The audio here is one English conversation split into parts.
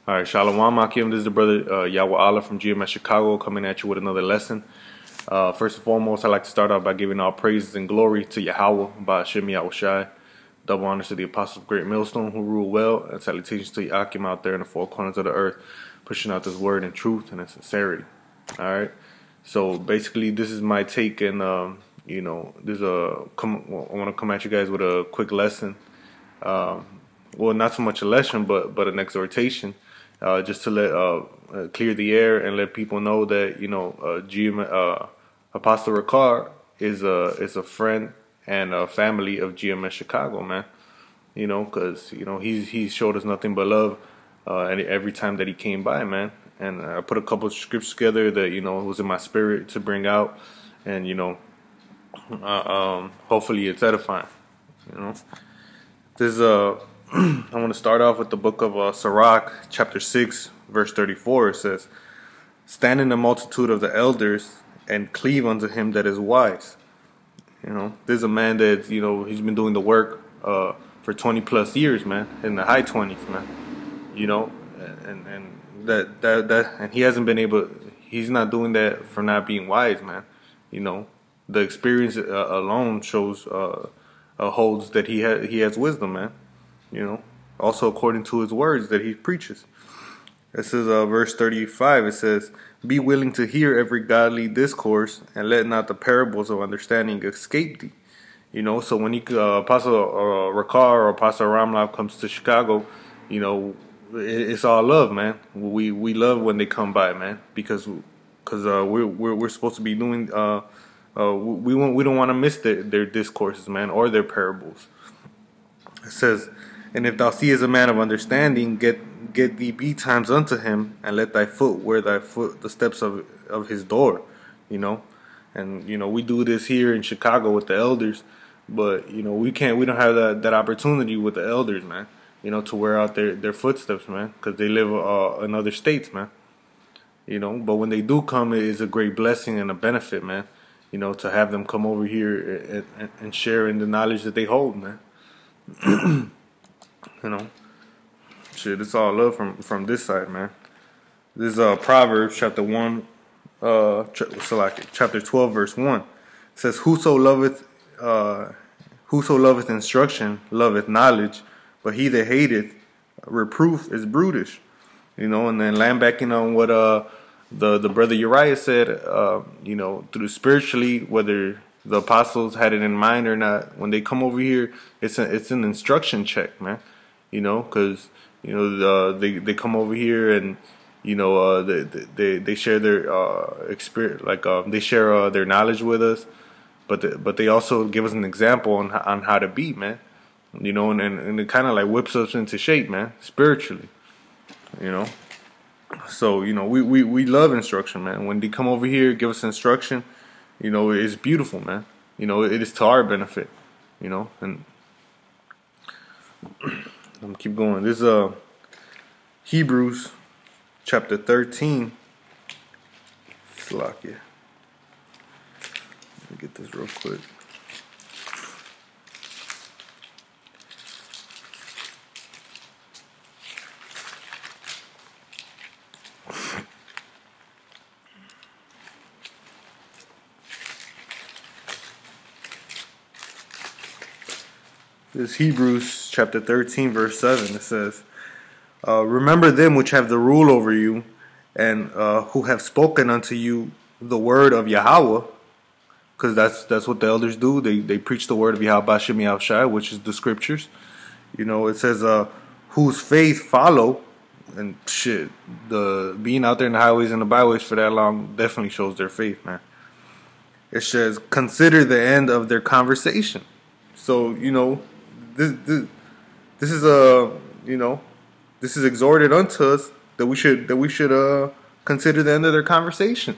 All right, Shalom Akim. This is the brother Yahweh Allah from GMS Chicago coming at you with another lesson. First and foremost, I'd like to start out by giving all praises and glory to Yahweh, Ba'ashem Rawchaa. Double honors to the apostles of Great Millstone who rule well, and salutations to Yakim out there in the four corners of the earth, pushing out this word in truth and in sincerity. All right. So basically, this is my take, and I want to come at you guys with a quick lesson. Well, not so much a lesson, but an exhortation. Just to let clear the air and let people know that Apostle Rawchaa is a friend and a family of GMS Chicago, man. Because he's showed us nothing but love and every time that he came by, man. And I put a couple of scripts together that was in my spirit to bring out, and hopefully it's edifying. This I want to start off with the book of Sirach, chapter 6, verse 34. It says, "Stand in the multitude of the elders and cleave unto him that is wise." There's a man that, he's been doing the work for 20 plus years, man, in the high 20s, man. And he hasn't been able, he's not doing that for not being wise, man. The experience alone shows, holds that he has wisdom, man. Also according to his words that he preaches. It says, verse 35, it says, "Be willing to hear every godly discourse, and let not the parables of understanding escape thee." So when Apostle Rawchaa or Apostle Ramlav comes to Chicago, it's all love, man. We love when they come by, man, because we're supposed to be doing we don't want to miss their discourses, man, or their parables. It says, "And if thou seest a man of understanding, get thee betimes unto him, and let thy foot wear the steps of his door." And we do this here in Chicago with the elders, but we don't have that opportunity with the elders, man. To wear out their footsteps, man, because they live in other states, man. But when they do come, it is a great blessing and a benefit, man. To have them come over here and share in the knowledge that they hold, man. Shit, it's all love from this side, man. This is Proverbs chapter 12 verse 1. It says, whoso loveth instruction loveth knowledge, but he that hateth reproof is brutish. And then landbacking on what the brother Uriah said, through spiritually, whether the apostles had it in mind or not, when they come over here, it's an instruction check, man. Because they come over here and they share their experience, like they share their knowledge with us, but they also give us an example on how to be, man. And it kind of like whips us into shape, man, spiritually. So we love instruction, man. When they come over here, give us instruction. It's beautiful, man. It is to our benefit. And I'm gonna keep going. This is Hebrews chapter 13. Slack, yeah. Let me get this real quick. This is Hebrews chapter 13 verse 7. It says, "Remember them which have the rule over you, and who have spoken unto you the word of Yahweh," because that's what the elders do. They preach the word of Yahweh Ba'ashem Rawchaa, which is the scriptures. It says, "whose faith follow," and shit, the being out there in the highways and the byways for that long definitely shows their faith, man. It says, "Consider the end of their conversation." So this is this is exhorted unto us that we should consider the end of their conversation.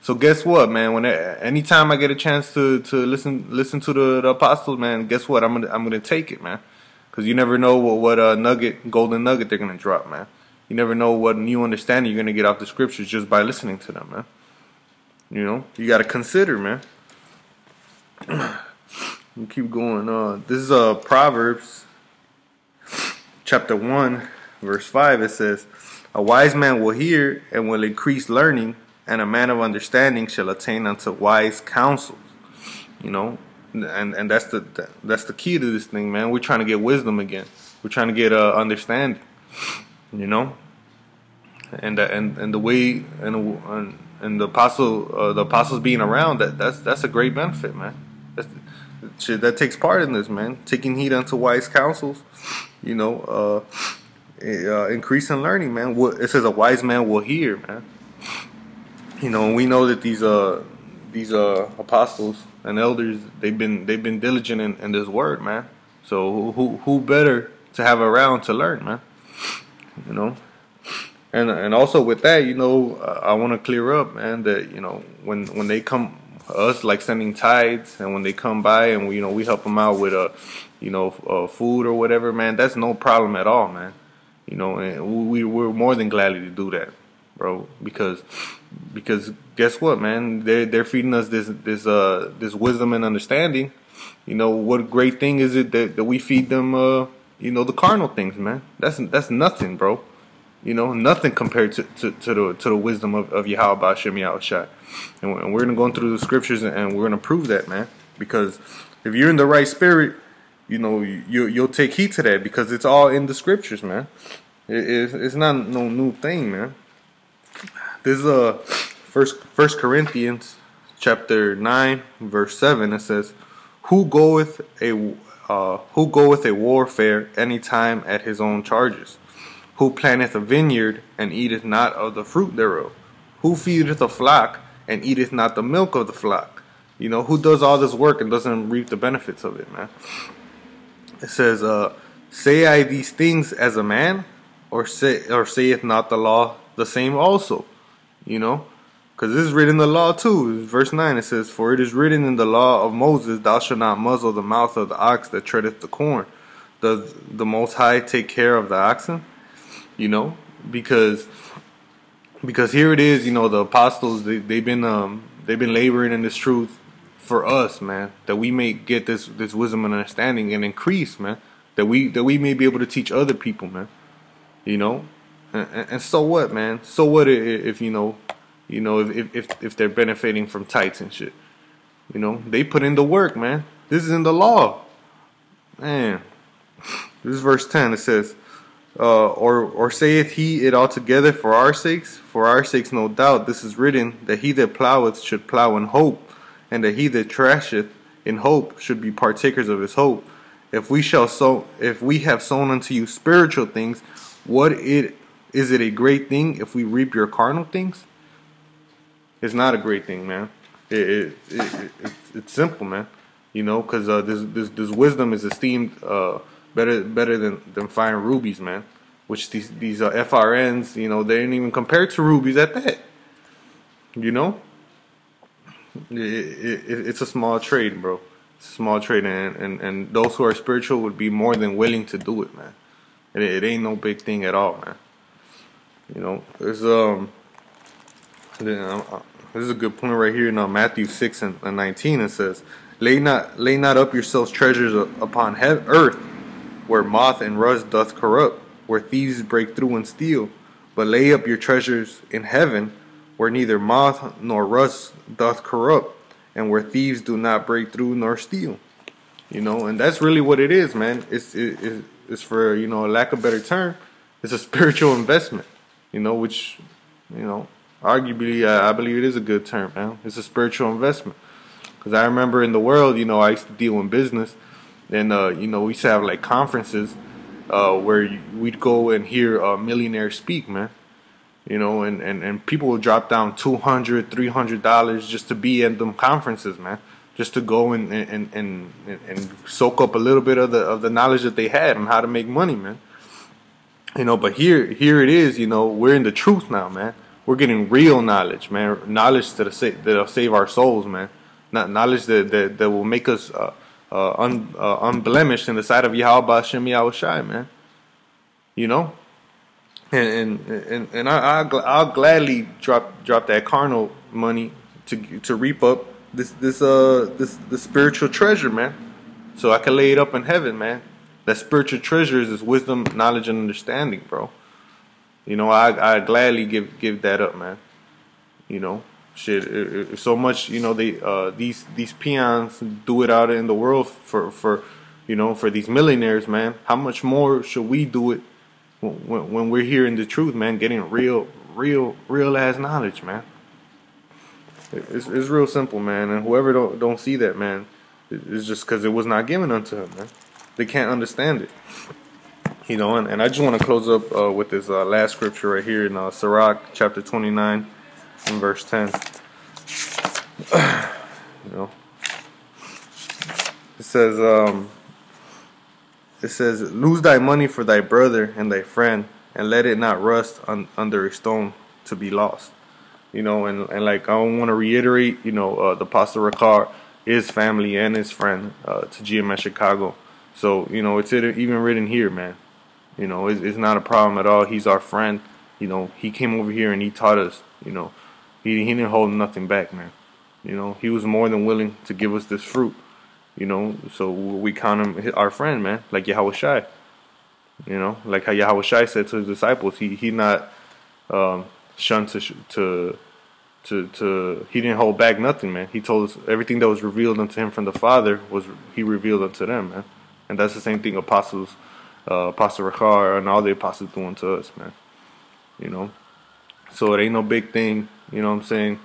So guess what, man? Anytime I get a chance to listen to the apostles, man, guess what? I'm gonna take it, man, because you never know what golden nugget they're gonna drop, man. You never know what new understanding you're gonna get off the scriptures just by listening to them, man. You gotta consider, man. We'll keep going on. This is Proverbs chapter 1 Verse 5, it says, a wise man will hear and will increase learning, and a man of understanding shall attain unto wise counsels. You know, and that's the key to this thing, man. We're trying to get wisdom again. We're trying to get understanding. You know, and the way and the apostles being around, that's a great benefit, man. That takes part in this, man. Taking heed unto wise counsels. You know, increase in learning, man. It says a wise man will hear, man. You know, and we know that these apostles and elders, they've been diligent in this word, man. So who better to have around to learn, man? You know, and also with that, you know, I want to clear up, man, that, you know, when they come, us like sending tithes, and when they come by and we help them out with food or whatever, man, that's no problem at all, man. You know, and we're more than gladly to do that, bro, because guess what, man? They're feeding us this wisdom and understanding. You know, what great thing is it that we feed them the carnal things, man. That's nothing, bro. You know, nothing compared to the wisdom of Yahweh B'Shem Yahushua. And we're gonna go through the scriptures and we're gonna prove that, man. Because if you're in the right spirit, you know, you'll take heed to that, because it's all in the scriptures, man. It's not no new thing, man. This is First Corinthians chapter 9 verse 7. It says, Who goeth a warfare any time at his own charges? Who planteth a vineyard and eateth not of the fruit thereof? Who feedeth a flock and eateth not the milk of the flock? You know, who does all this work and doesn't reap the benefits of it, man? It says, say I these things as a man, or saith not the law the same also? You know, because this is written in the law too. Verse 9, it says, For it is written in the law of Moses, Thou shalt not muzzle the mouth of the ox that treadeth the corn. Does the Most High take care of the oxen? You know, because here it is, you know, the apostles, they've been laboring in this truth for us, man, that we may get this wisdom and understanding and increase, man, that we may be able to teach other people, man. You know, and so what, man? So what if if they're benefiting from tithes and shit? You know, they put in the work, man. This is in the law, man. This is verse 10. It says, or saith he it altogether for our sakes? For our sakes, no doubt. This is written, that he that ploweth should plow in hope, and that he that thrasheth in hope should be partakers of his hope. If we have sown unto you spiritual things, is it a great thing if we reap your carnal things? It's not a great thing, man. It's simple, man. You know, because this wisdom is esteemed better than fine rubies, man. Which these FRNs, you know, they ain't even compared to rubies at that. You know, it's a small trade, bro. It's a small trade, and those who are spiritual would be more than willing to do it, man. It ain't no big thing at all, man. You know, there's this is a good point right here in Matthew 6 and 19. It says, Lay not up yourselves treasures upon earth, where moth and rust doth corrupt, where thieves break through and steal. But lay up your treasures in heaven, where neither moth nor rust doth corrupt, and where thieves do not break through nor steal. You know, and that's really what it is, man. It's for, you know, lack of a better term, it's a spiritual investment. You know, which, you know, arguably, I believe it is a good term, man. It's a spiritual investment. Because I remember in the world, you know, I used to deal in business, and you know, we used to have like conferences where we'd go and hear millionaires speak, man. You know, and people would drop down $200, $300 just to be at them conferences, man. Just to go and soak up a little bit of the knowledge that they had on how to make money, man. You know, but here it is, you know, we're in the truth now, man. We're getting real knowledge, man. Knowledge that'll save our souls, man. Not knowledge that will make us unblemished in the sight of Yahweh B'Shem Yahushua, man. You know, and I'll gladly drop that carnal money to reap up this spiritual treasure, man. So I can lay it up in heaven, man. That spiritual treasure is this wisdom, knowledge, and understanding, bro. You know, I gladly give that up, man. You know, shit. If so much, you know, these peons do it out in the world for you know, for these millionaires, man. How much more should we do it when we're hearing the truth, man? Getting real ass knowledge, man. It's real simple, man. And whoever don't see that, man, it's just because it was not given unto him, man. They can't understand it. You know, and I just want to close up with this last scripture right here in Sirach chapter 29 and verse 10. You know, it says, lose thy money for thy brother and thy friend, and let it not rust under a stone to be lost. You know, and like I want to reiterate, you know, the Pastor Rawchaa is family and his friend to GMS Chicago. So, you know, it's even written here, man. You know, it's not a problem at all. He's our friend. You know, he came over here and he taught us. You know, he didn't hold nothing back, man. You know, he was more than willing to give us this fruit. You know, so we count him our friend, man, like Yahushua. You know, like how Yahushua said to his disciples, he not shunned to he didn't hold back nothing, man. He told us everything that was revealed unto him from the Father he revealed unto them, man. And that's the same thing Apostle Rawchaa and all the apostles doing to us, man. You know, so it ain't no big thing. You know what I'm saying?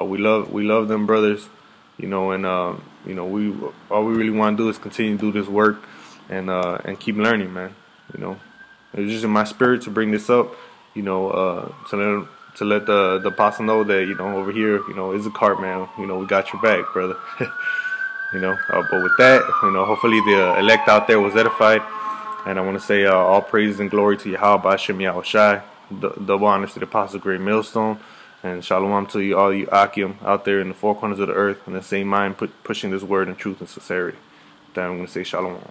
We love them brothers. You know, and you know, all we really want to do is continue to do this work and keep learning, man. You know, it was just in my spirit to bring this up. You know, to let the apostle know that, you know, over here, you know, is a cart, man. You know, we got your back, brother. You know, but with that, you know, hopefully the elect out there was edified. And I want to say all praises and glory to Yahweh B'Ashem Yahushai. Double honors to the Apostle Great Millstone. And shalom to you, all you Akim out there in the four corners of the earth, in the same mind, pushing this word in truth and sincerity. Then I'm going to say shalom.